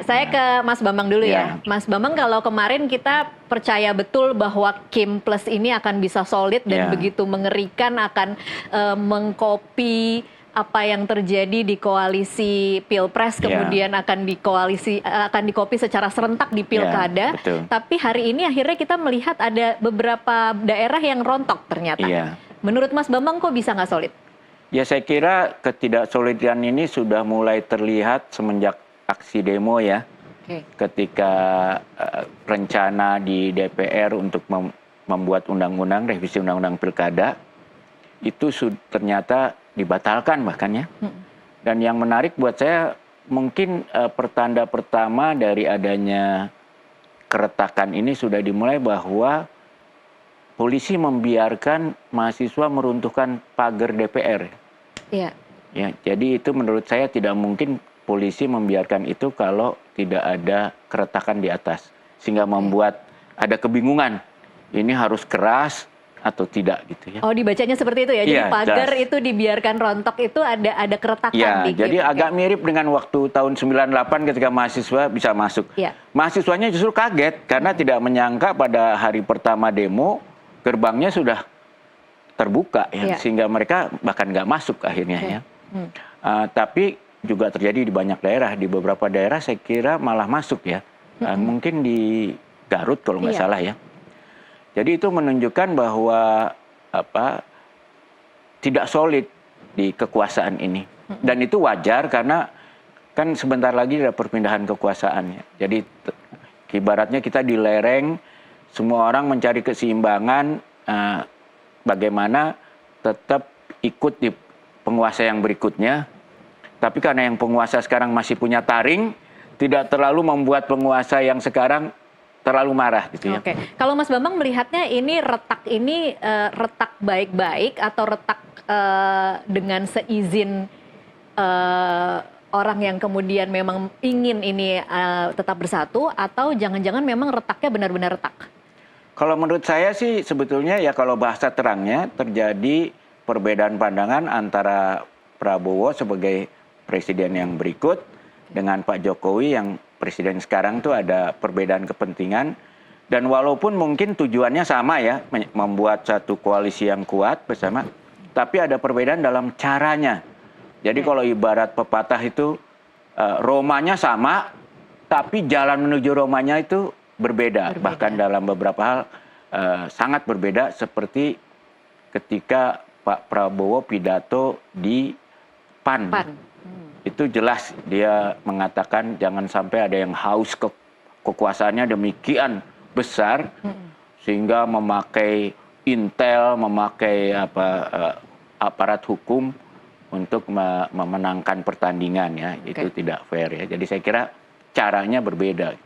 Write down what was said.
Saya ke Mas Bambang dulu ya. Mas Bambang, kalau kemarin kita percaya betul bahwa Kim Plus ini akan bisa solid dan begitu mengerikan, akan mengcopy apa yang terjadi di koalisi Pilpres, kemudian akan dikopi secara serentak di Pilkada. Tapi hari ini akhirnya kita melihat ada beberapa daerah yang rontok ternyata. Menurut Mas Bambang kok bisa nggak solid? Ya, saya kira ketidaksolidan ini sudah mulai terlihat semenjak aksi demo ya, ketika rencana di DPR untuk membuat undang-undang, revisi undang-undang pilkada, itu ternyata dibatalkan bahkan ya. Dan yang menarik buat saya, mungkin pertanda pertama dari adanya keretakan ini sudah dimulai bahwa polisi membiarkan mahasiswa meruntuhkan pagar DPR. Ya, jadi itu menurut saya tidak mungkin polisi membiarkan itu kalau tidak ada keretakan di atas, sehingga membuat ada kebingungan, ini harus keras atau tidak gitu ya. Oh, dibacanya seperti itu ya. Jadi pagar itu dibiarkan rontok itu ada keretakan dikit. Jadi agak mirip dengan waktu tahun 98 ketika mahasiswa bisa masuk. Mahasiswanya justru kaget karena tidak menyangka pada hari pertama demo gerbangnya sudah terbuka ya, sehingga mereka bahkan nggak masuk akhirnya ya. Tapi juga terjadi di banyak daerah, di beberapa daerah saya kira malah masuk ya, mungkin di Garut kalau nggak salah ya. Jadi itu menunjukkan bahwa tidak solid di kekuasaan ini, dan itu wajar karena kan sebentar lagi ada perpindahan kekuasaannya. Jadi ibaratnya kita di lereng, semua orang mencari keseimbangan, bagaimana tetap ikut di penguasa yang berikutnya. Tapi karena yang penguasa sekarang masih punya taring, tidak terlalu membuat penguasa yang sekarang terlalu marah gitu ya. Kalau Mas Bambang melihatnya ini retak baik-baik atau retak dengan seizin orang yang kemudian memang ingin ini tetap bersatu, atau jangan-jangan memang retaknya benar-benar retak? Kalau menurut saya sih sebetulnya ya, kalau bahasa terangnya terjadi perbedaan pandangan antara Prabowo sebagai presiden yang berikut dengan Pak Jokowi yang presiden sekarang, tuh ada perbedaan kepentingan. Dan walaupun mungkin tujuannya sama ya, membuat satu koalisi yang kuat bersama, tapi ada perbedaan dalam caranya. Jadi kalau ibarat pepatah itu, Romanya sama, tapi jalan menuju Romanya itu berbeda. Bahkan dalam beberapa hal sangat berbeda, seperti ketika Pak Prabowo pidato di PAN. Itu jelas dia mengatakan jangan sampai ada yang haus kekuasaannya demikian besar sehingga memakai intel, memakai aparat hukum untuk memenangkan pertandingan ya. Itu tidak fair ya. Jadi saya kira caranya berbeda.